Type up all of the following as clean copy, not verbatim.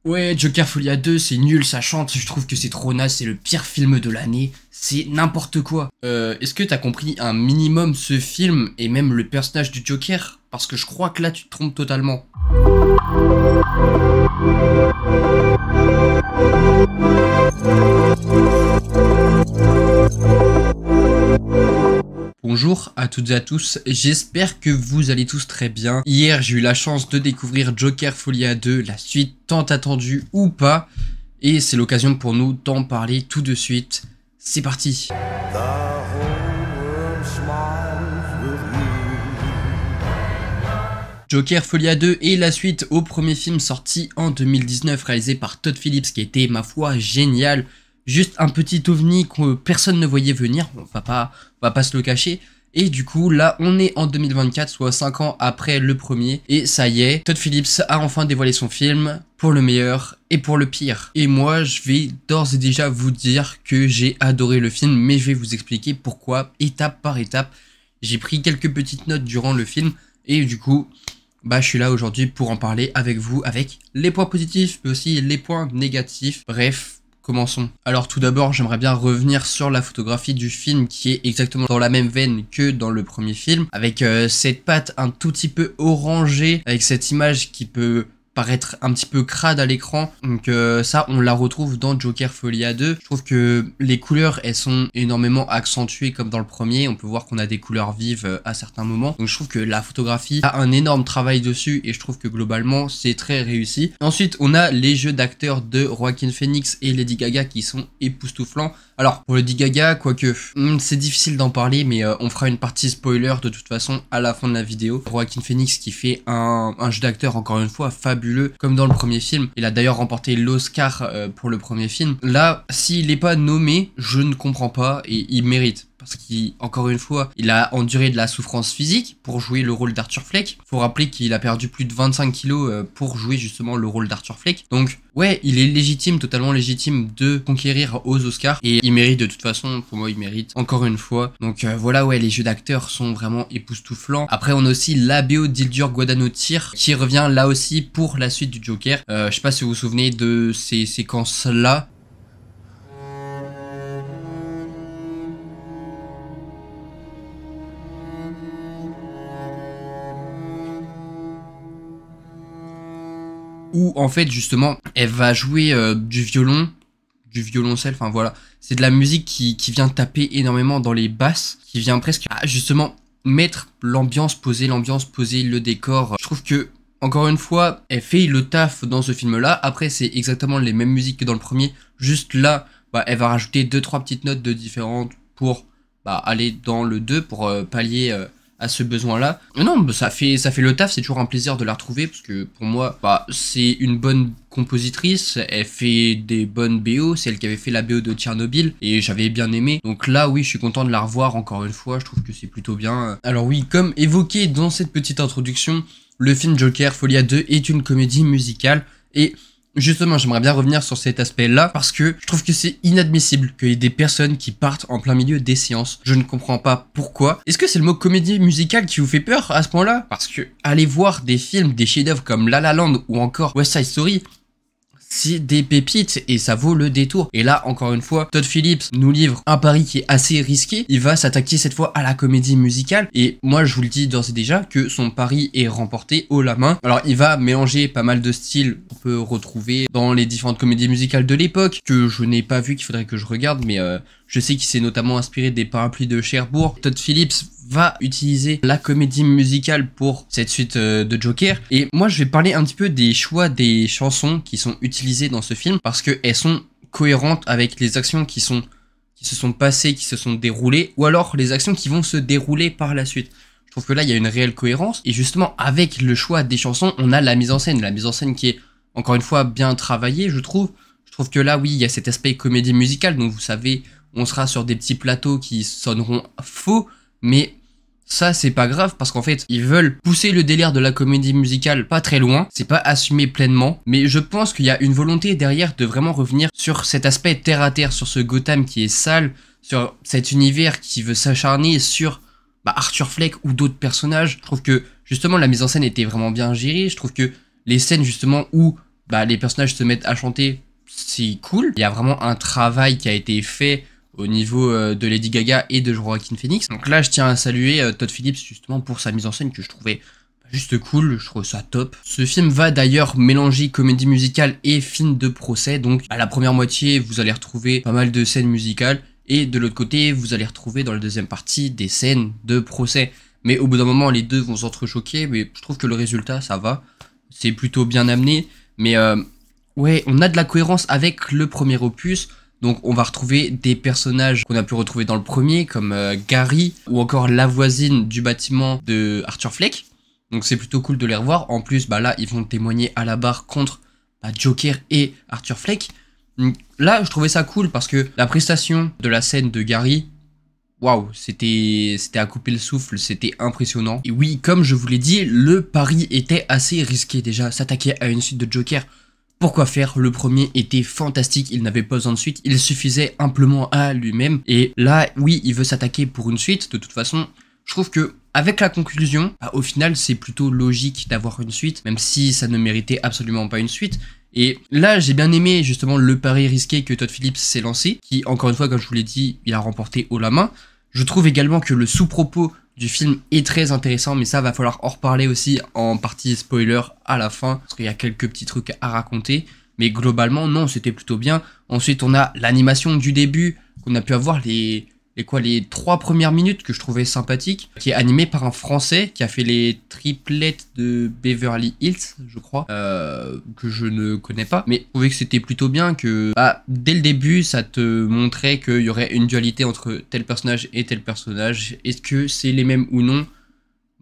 Ouais, Joker Folia 2, c'est nul, ça chante, je trouve que c'est trop naze, c'est le pire film de l'année, c'est n'importe quoi. Est-ce que t'as compris un minimum ce film et même le personnage du Joker? Parce que je crois que là tu te trompes totalement. Bonjour à toutes et à tous, j'espère que vous allez tous très bien. Hier j'ai eu la chance de découvrir Joker Folia 2, la suite tant attendue ou pas. Et c'est l'occasion pour nous d'en parler tout de suite. C'est parti. Joker Folia 2 est la suite au premier film sorti en 2019 réalisé par Todd Phillips qui était ma foi génial. Juste un petit ovni que personne ne voyait venir, on va pas se le cacher. Et du coup là on est en 2024, soit 5 ans après le premier. Et ça y est, Todd Phillips a enfin dévoilé son film pour le meilleur et pour le pire. Et moi je vais d'ores et déjà vous dire que j'ai adoré le film, mais je vais vous expliquer pourquoi étape par étape. J'ai pris quelques petites notes durant le film et du coup je suis là aujourd'hui pour en parler avec vous, avec les points positifs mais aussi les points négatifs. Bref, commençons. Alors tout d'abord, j'aimerais bien revenir sur la photographie du film qui est exactement dans la même veine que dans le premier film, avec cette patte un tout petit peu orangée, avec cette image qui peut paraître un petit peu crade à l'écran. Donc ça, on la retrouve dans Joker Folia 2. Je trouve que les couleurs, elles sont énormément accentuées comme dans le premier. On peut voir qu'on a des couleurs vives à certains moments. Donc je trouve que la photographie a un énorme travail dessus et je trouve que globalement, c'est très réussi. Ensuite, on a les jeux d'acteurs de Joaquin Phoenix et Lady Gaga qui sont époustouflants. Alors, pour Lady Gaga, quoique, c'est difficile d'en parler, mais on fera une partie spoiler de toute façon à la fin de la vidéo. Joaquin Phoenix qui fait un jeu d'acteur encore une fois fabuleux, comme dans le premier film. Il a d'ailleurs remporté l'Oscar pour le premier film. Là, s'il n'est pas nommé, je ne comprends pas et il mérite. Parce qu'encore une fois, il a enduré de la souffrance physique pour jouer le rôle d'Arthur Fleck. Faut rappeler qu'il a perdu plus de 25 kilos pour jouer justement le rôle d'Arthur Fleck. Donc ouais, il est légitime, totalement légitime de conquérir aux Oscars. Et il mérite de toute façon, pour moi il mérite, encore une fois. Donc voilà, ouais, les jeux d'acteurs sont vraiment époustouflants. Après on a aussi la BO d'Ildur Guadagnotir qui revient là aussi pour la suite du Joker. Je sais pas si vous vous souvenez de ces séquences-là. Où en fait justement elle va jouer du violoncelle, enfin voilà. C'est de la musique qui vient taper énormément dans les basses, qui vient presque justement mettre l'ambiance, poser le décor. Je trouve que, encore une fois, elle fait le taf dans ce film-là. Après c'est exactement les mêmes musiques que dans le premier, juste là, elle va rajouter 2-3 petites notes de différentes pour aller dans le 2 pour pallier à ce besoin-là. Non, ça fait le taf, c'est toujours un plaisir de la retrouver parce que pour moi, c'est une bonne compositrice, elle fait des bonnes BO, c'est elle qui avait fait la BO de Tchernobyl et j'avais bien aimé. Donc là, oui, je suis content de la revoir encore une fois, je trouve que c'est plutôt bien. Alors oui, comme évoqué dans cette petite introduction, le film Joker Folia 2 est une comédie musicale et justement, j'aimerais bien revenir sur cet aspect-là parce que je trouve que c'est inadmissible qu'il y ait des personnes qui partent en plein milieu des séances. Je ne comprends pas pourquoi. Est-ce que c'est le mot comédie musicale qui vous fait peur à ce point-là? Parce que aller voir des films, des chefs-d'œuvre comme La La Land ou encore West Side Story, c'est des pépites et ça vaut le détour. Et là, encore une fois, Todd Phillips nous livre un pari qui est assez risqué. Il va s'attaquer cette fois à la comédie musicale. Et moi, je vous le dis d'ores et déjà que son pari est remporté haut la main. Alors, il va mélanger pas mal de styles qu'on peut retrouver dans les différentes comédies musicales de l'époque, que je n'ai pas vu, qu'il faudrait que je regarde, mais je sais qu'il s'est notamment inspiré des Parapluies de Cherbourg. Todd Phillips va utiliser la comédie musicale pour cette suite de Joker. Et moi, je vais parler un petit peu des choix des chansons qui sont utilisées dans ce film parce qu'elles sont cohérentes avec les actions qui se sont passées, qui se sont déroulées, ou alors les actions qui vont se dérouler par la suite. Je trouve que là, il y a une réelle cohérence. Et justement, avec le choix des chansons, on a la mise en scène. La mise en scène qui est, encore une fois, bien travaillée, je trouve. Je trouve que là, oui, il y a cet aspect comédie musicale. Donc, vous savez, on sera sur des petits plateaux qui sonneront faux, mais ça c'est pas grave parce qu'en fait ils veulent pousser le délire de la comédie musicale pas très loin, c'est pas assumé pleinement, mais je pense qu'il y a une volonté derrière de vraiment revenir sur cet aspect terre à terre, sur ce Gotham qui est sale, sur cet univers qui veut s'acharner sur Arthur Fleck ou d'autres personnages. Je trouve que justement la mise en scène était vraiment bien gérée, je trouve que les scènes justement où bah, les personnages se mettent à chanter, c'est cool. Il y a vraiment un travail qui a été fait au niveau de Lady Gaga et de Joaquin Phoenix. Donc là, je tiens à saluer Todd Phillips justement pour sa mise en scène que je trouvais juste cool, je trouve ça top. Ce film va d'ailleurs mélanger comédie musicale et film de procès. Donc à la première moitié, vous allez retrouver pas mal de scènes musicales et de l'autre côté, vous allez retrouver dans la deuxième partie des scènes de procès. Mais au bout d'un moment, les deux vont s'entrechoquer, mais je trouve que le résultat, ça va. C'est plutôt bien amené, mais ouais, on a de la cohérence avec le premier opus. Donc on va retrouver des personnages qu'on a pu retrouver dans le premier, comme Gary, ou encore la voisine du bâtiment de Arthur Fleck. Donc c'est plutôt cool de les revoir. En plus, bah là, ils vont témoigner à la barre contre Joker et Arthur Fleck. Donc, là, je trouvais ça cool parce que la prestation de la scène de Gary, waouh, c'était à couper le souffle, c'était impressionnant. Et oui, comme je vous l'ai dit, le pari était assez risqué déjà. S'attaquer à une suite de Joker, pourquoi faire? Le premier était fantastique, il n'avait pas besoin de suite, il suffisait amplement à lui-même. Et là, oui, il veut s'attaquer pour une suite. De toute façon, je trouve que avec la conclusion, bah, au final, c'est plutôt logique d'avoir une suite, même si ça ne méritait absolument pas une suite. Et là, j'ai bien aimé justement le pari risqué que Todd Phillips s'est lancé, qui, encore une fois, comme je vous l'ai dit, il a remporté haut la main. Je trouve également que le sous-propos du film est très intéressant, mais ça va falloir en reparler aussi en partie spoiler à la fin, parce qu'il y a quelques petits trucs à raconter. Mais globalement, non, c'était plutôt bien. Ensuite, on a l'animation du début, qu'on a pu avoir les 3 premières minutes que je trouvais sympathiques, qui est animé par un Français qui a fait les triplettes de Beverly Hills, je crois, que je ne connais pas, mais je trouvais que c'était plutôt bien, que bah, dès le début, ça te montrait qu'il y aurait une dualité entre tel personnage et tel personnage. Est-ce que c'est les mêmes ou non?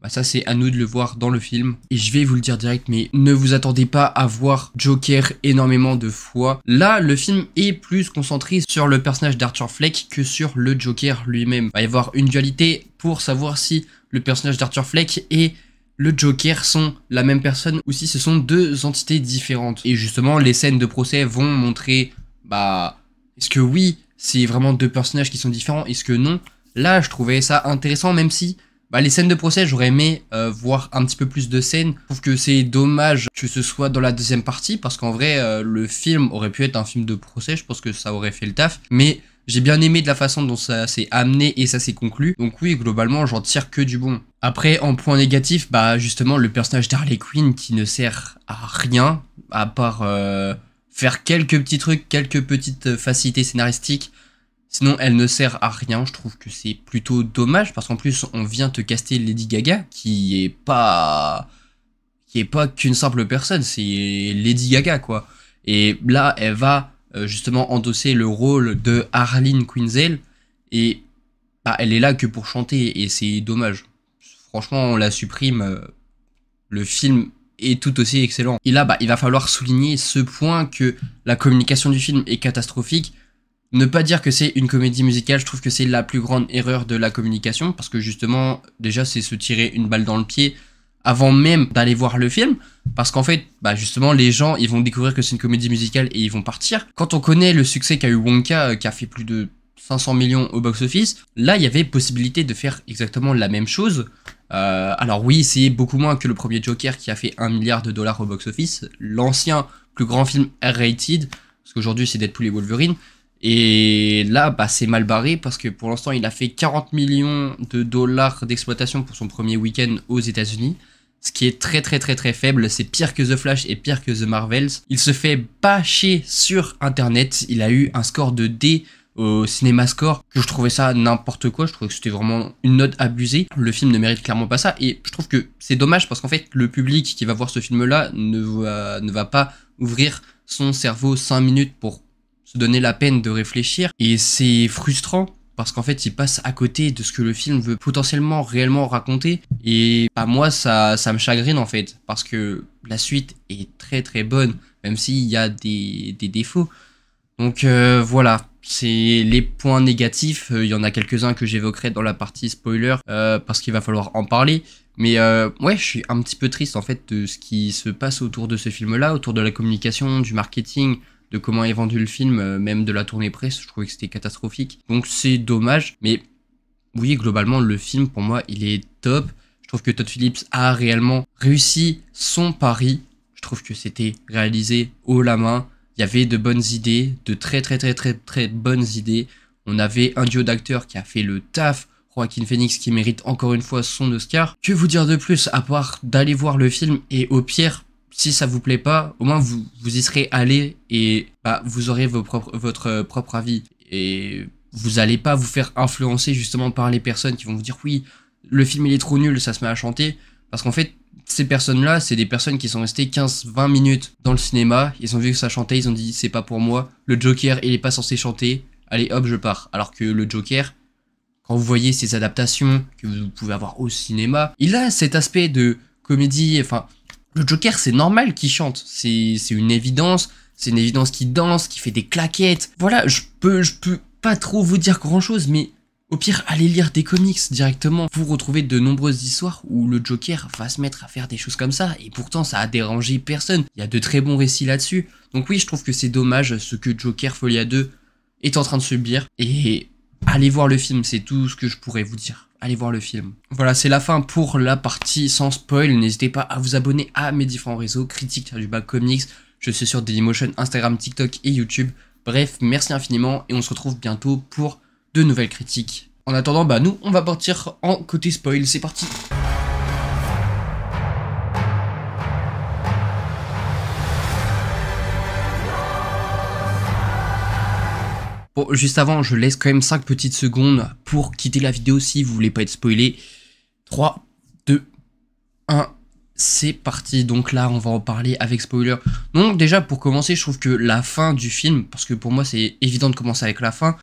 Bah ça c'est à nous de le voir dans le film. Et je vais vous le dire direct, mais ne vous attendez pas à voir Joker énormément de fois. Là, le film est plus concentré sur le personnage d'Arthur Fleck que sur le Joker lui-même. Il va y avoir une dualité pour savoir si le personnage d'Arthur Fleck et le Joker sont la même personne ou si ce sont deux entités différentes. Et justement, les scènes de procès vont montrer, bah, est-ce que oui, c'est vraiment deux personnages qui sont différents, est-ce que non? Là, je trouvais ça intéressant, même si bah, les scènes de procès, j'aurais aimé voir un petit peu plus de scènes. Je trouve que c'est dommage que ce soit dans la deuxième partie, parce qu'en vrai, le film aurait pu être un film de procès, je pense que ça aurait fait le taf. Mais j'ai bien aimé de la façon dont ça s'est amené et ça s'est conclu. Donc oui, globalement, j'en tire que du bon. Après, en point négatif, bah justement, le personnage d'Harley Quinn qui ne sert à rien, à part faire quelques petits trucs, quelques petites facilités scénaristiques. Sinon, elle ne sert à rien. Je trouve que c'est plutôt dommage parce qu'en plus, on vient te caster Lady Gaga, qui est pas qu'une simple personne. C'est Lady Gaga, quoi. Et là, elle va justement endosser le rôle de Harleen Quinzel et bah, elle est là que pour chanter et c'est dommage. Franchement, on la supprime. Le film est tout aussi excellent. Et là, bah, il va falloir souligner ce point que la communication du film est catastrophique. Ne pas dire que c'est une comédie musicale, je trouve que c'est la plus grande erreur de la communication, parce que justement, déjà, c'est se tirer une balle dans le pied avant même d'aller voir le film, parce qu'en fait, bah justement, les gens, ils vont découvrir que c'est une comédie musicale et ils vont partir. Quand on connaît le succès qu'a eu Wonka, qui a fait plus de 500 millions au box-office, là, il y avait possibilité de faire exactement la même chose. Alors oui, c'est beaucoup moins que le premier Joker qui a fait 1 milliard de dollars au box-office, l'ancien plus grand film R-rated, parce qu'aujourd'hui, c'est Deadpool et Wolverine. Et là, bah, c'est mal barré parce que pour l'instant, il a fait 40 millions de dollars d'exploitation pour son premier week-end aux États-Unis. Ce qui est très très très très faible. C'est pire que The Flash et pire que The Marvels. Il se fait bâcher sur Internet. Il a eu un score de D au CinemaScore, que je trouvais ça n'importe quoi. Je trouvais que c'était vraiment une note abusée. Le film ne mérite clairement pas ça. Et je trouve que c'est dommage parce qu'en fait, le public qui va voir ce film-là ne va pas ouvrir son cerveau 5 minutes pour se donner la peine de réfléchir. Et c'est frustrant parce qu'en fait il passe à côté de ce que le film veut potentiellement réellement raconter. Et bah, moi ça me chagrine en fait, parce que la suite est très très bonne, même s'il y a des défauts. Donc voilà, c'est les points négatifs. Il y en a quelques-uns que j'évoquerai dans la partie spoiler, parce qu'il va falloir en parler. Mais ouais, je suis un petit peu triste en fait de ce qui se passe autour de ce film-là, autour de la communication, du marketing, de comment est vendu le film, même de la tournée presse. Je trouvais que c'était catastrophique. Donc c'est dommage. Mais oui, globalement, le film, pour moi, il est top. Je trouve que Todd Phillips a réellement réussi son pari. Je Je trouve que c'était réalisé haut la main. Il y avait de bonnes idées, de très bonnes idées. On avait un duo d'acteurs qui a fait le taf. Joaquin Phoenix qui mérite encore une fois son Oscar. Que vous dire de plus à part d'aller voir le film et au pire, si ça vous plaît pas, au moins vous y serez allé et bah, vous aurez votre propre avis. Et vous allez pas vous faire influencer justement par les personnes qui vont vous dire oui, le film il est trop nul, ça se met à chanter. Parce qu'en fait, ces personnes-là, c'est des personnes qui sont restées 15-20 minutes dans le cinéma, ils ont vu que ça chantait, ils ont dit c'est pas pour moi, le Joker il est pas censé chanter, allez hop je pars. Alors que le Joker, quand vous voyez ces adaptations que vous pouvez avoir au cinéma, il a cet aspect de comédie, enfin, le Joker c'est normal qu'il chante, c'est une évidence qui danse, qui fait des claquettes. Voilà, je peux pas trop vous dire grand chose, mais au pire, allez lire des comics directement. Vous retrouvez de nombreuses histoires où le Joker va se mettre à faire des choses comme ça, et pourtant ça a dérangé personne. Il y a de très bons récits là-dessus. Donc oui, je trouve que c'est dommage ce que Joker Folia 2 est en train de subir, et allez voir le film, c'est tout ce que je pourrais vous dire. Allez voir le film. Voilà, c'est la fin pour la partie sans spoil. N'hésitez pas à vous abonner à mes différents réseaux, Critique du Bas Comics. Je suis sur Dailymotion, Instagram, TikTok et YouTube. Bref, merci infiniment et on se retrouve bientôt pour de nouvelles critiques. En attendant, bah nous, on va partir en côté spoil. C'est parti. Bon, juste avant, je laisse quand même 5 petites secondes pour quitter la vidéo si vous voulez pas être spoilé. 3, 2, 1, c'est parti. Donc là, on va en parler avec spoiler. Donc déjà, pour commencer, je trouve que la fin du film, parce que pour moi, c'est évident de commencer avec la fin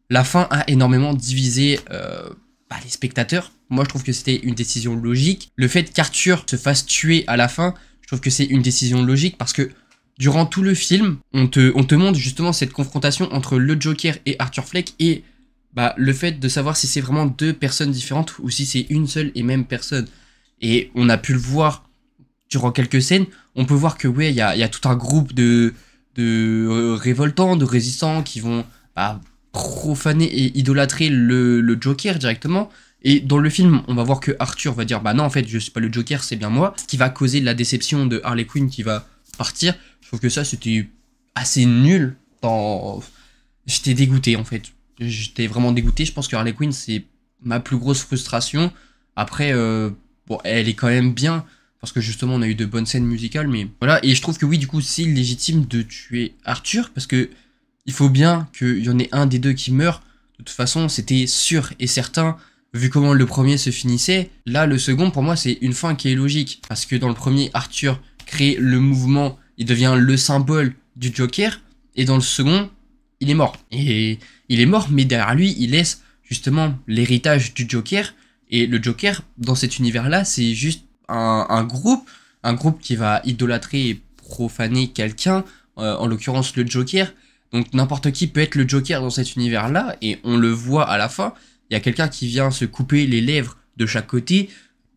a énormément divisé les spectateurs. Moi, je trouve que c'était une décision logique. Le fait qu'Arthur se fasse tuer à la fin, je trouve que c'est une décision logique parce que durant tout le film, on te montre justement cette confrontation entre le Joker et Arthur Fleck et bah, le fait de savoir si c'est vraiment deux personnes différentes ou si c'est une seule et même personne. Et on a pu le voir durant quelques scènes. On peut voir que ouais, il y a tout un groupe de révoltants, de résistants qui vont profaner et idolâtrer le Joker directement. Et dans le film, on va voir que Arthur va dire bah non en fait je suis pas le Joker, c'est bien moi. Ce qui va causer la déception de Harley Quinn qui va partir. Je trouve que ça c'était assez nul. J'étais dégoûté en fait. J'étais vraiment dégoûté. Je pense que Harley Quinn c'est ma plus grosse frustration. Après bon elle est quand même bien parce que justement on a eu de bonnes scènes musicales, mais voilà. Et je trouve que oui du coup c'est légitime de tuer Arthur parce que il faut bien qu'il y en ait un des deux qui meurt. De toute façon c'était sûr et certain. Vu comment le premier se finissait, là le second pour moi c'est une fin qui est logique. Parce que dans le premier, Arthur crée le mouvement, il devient le symbole du Joker. Et dans le second, il est mort. Et il est mort mais derrière lui il laisse justement l'héritage du Joker. Et le Joker dans cet univers là c'est juste un groupe qui va idolâtrer et profaner quelqu'un, en l'occurrence le Joker. Donc n'importe qui peut être le Joker dans cet univers là et on le voit à la fin. Il y a quelqu'un qui vient se couper les lèvres de chaque côté,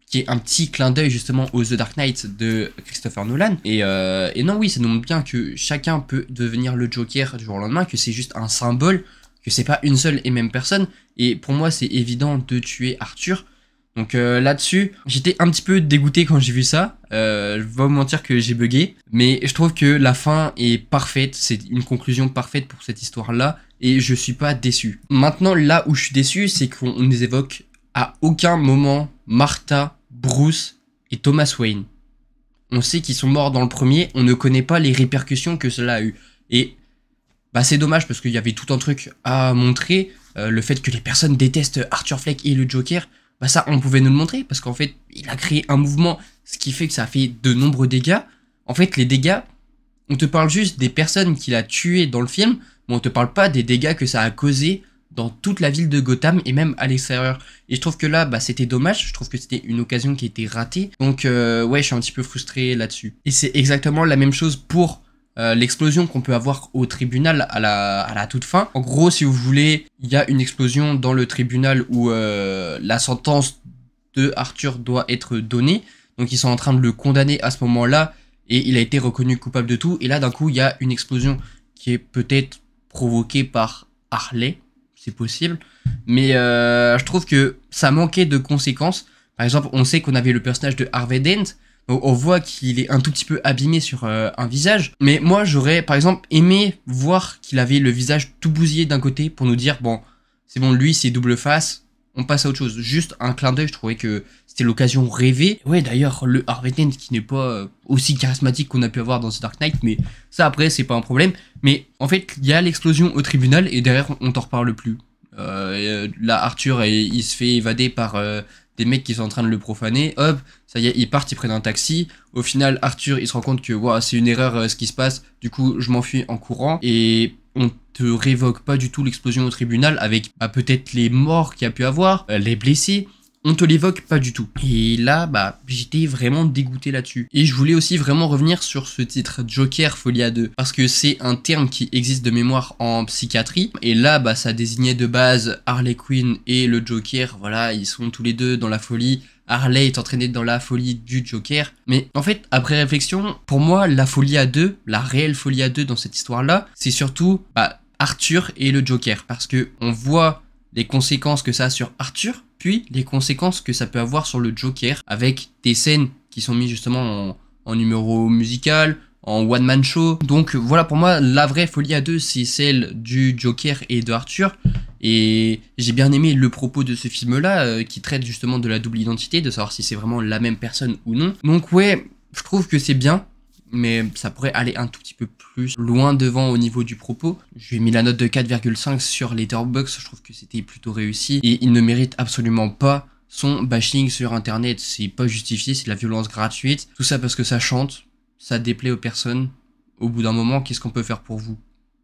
qui est un petit clin d'œil justement au The Dark Knight de Christopher Nolan. Et non, oui, ça nous montre bien que chacun peut devenir le Joker du jour au lendemain, que c'est juste un symbole, que c'est pas une seule et même personne. Et pour moi, c'est évident de tuer Arthur. Donc là-dessus, j'étais un petit peu dégoûté quand j'ai vu ça. Je vais pas vous mentir que j'ai bugué. Mais je trouve que la fin est parfaite. C'est une conclusion parfaite pour cette histoire-là. Et je suis pas déçu. Maintenant, là où je suis déçu, c'est qu'on nous évoque à aucun moment Martha, Bruce et Thomas Wayne. On sait qu'ils sont morts dans le premier. On ne connaît pas les répercussions que cela a eu. Et bah c'est dommage parce qu'il y avait tout un truc à montrer. Le fait que les personnes détestent Arthur Fleck et le Joker. Bah ça, on pouvait nous le montrer, parce qu'en fait, il a créé un mouvement, ce qui fait que ça a fait de nombreux dégâts. En fait, les dégâts, on te parle juste des personnes qu'il a tuées dans le film, mais on te parle pas des dégâts que ça a causé dans toute la ville de Gotham, et même à l'extérieur. Et je trouve que là, bah c'était dommage, je trouve que c'était une occasion qui a été ratée. Donc ouais, je suis un petit peu frustré là-dessus. Et c'est exactement la même chose pour l'explosion qu'on peut avoir au tribunal à la toute fin. En gros, si vous voulez, il y a une explosion dans le tribunal où la sentence de Arthur doit être donnée. Donc ils sont en train de le condamner à ce moment-là et il a été reconnu coupable de tout. Et là, d'un coup, il y a une explosion qui est peut-être provoquée par Harley, c'est possible. Mais je trouve que ça manquait de conséquences. Par exemple, on sait qu'on avait le personnage de Harvey Dent. On voit qu'il est un tout petit peu abîmé sur un visage. Mais moi, j'aurais par exemple aimé voir qu'il avait le visage tout bousillé d'un côté pour nous dire, bon, c'est bon, lui, c'est double face, on passe à autre chose. Juste un clin d'œil, je trouvais que c'était l'occasion rêvée. Ouais, d'ailleurs, le Harvey Dent qui n'est pas aussi charismatique qu'on a pu avoir dans The Dark Knight, mais ça, après, c'est pas un problème. Mais en fait, il y a l'explosion au tribunal et derrière, on t'en reparle plus. Là, Arthur, il se fait évader par des mecs qui sont en train de le profaner. Hop, ça y est, ils partent, ils prennent un taxi. Au final, Arthur, il se rend compte que wow, c'est une erreur ce qui se passe. Du coup, je m'enfuis en courant. Et on te révoque pas du tout l'explosion au tribunal avec peut-être les morts qu'il y a pu avoir, les blessés. On te l'évoque pas du tout. Et là, j'étais vraiment dégoûté là-dessus. Et je voulais aussi vraiment revenir sur ce titre Joker Folie à 2. Parce que c'est un terme qui existe de mémoire en psychiatrie. Et là, ça désignait de base Harley Quinn et le Joker. Voilà, ils sont tous les deux dans la folie. Harley est entraînée dans la folie du Joker. Mais en fait, après réflexion, pour moi, la folie à 2, la réelle folie à 2 dans cette histoire-là, c'est surtout Arthur et le Joker. Parce que on voit les conséquences que ça a sur Arthur, puis les conséquences que ça peut avoir sur le Joker, avec des scènes qui sont mises justement en numéro musical, en one-man show. Donc voilà, pour moi, la vraie folie à 2, c'est celle du Joker et de Arthur. Et j'ai bien aimé le propos de ce film-là, qui traite justement de la double identité, de savoir si c'est vraiment la même personne ou non. Donc ouais, je trouve que c'est bien, mais ça pourrait aller un tout petit peu plus loin devant au niveau du propos. Je lui ai mis la note de 4,5 sur Letterboxd, je trouve que c'était plutôt réussi, et il ne mérite absolument pas son bashing sur internet, c'est pas justifié, c'est de la violence gratuite, tout ça parce que ça chante, ça déplaît aux personnes. Au bout d'un moment, qu'est-ce qu'on peut faire pour vous?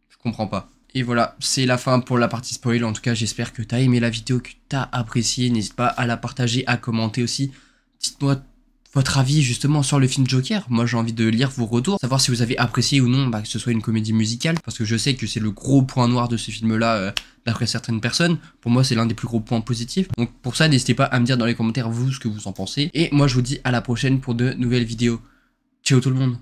Je comprends pas. Et voilà, c'est la fin pour la partie spoil. En tout cas, j'espère que t'as aimé la vidéo, que t'as apprécié. N'hésite pas à la partager, à commenter aussi. Dites-moi votre avis justement sur le film Joker. Moi, j'ai envie de lire vos retours, savoir si vous avez apprécié ou non que ce soit une comédie musicale, parce que je sais que c'est le gros point noir de ce film-là, d'après certaines personnes. Pour moi, c'est l'un des plus gros points positifs. Donc pour ça, n'hésitez pas à me dire dans les commentaires vous ce que vous en pensez. Et moi, je vous dis à la prochaine pour de nouvelles vidéos. Ciao tout le monde.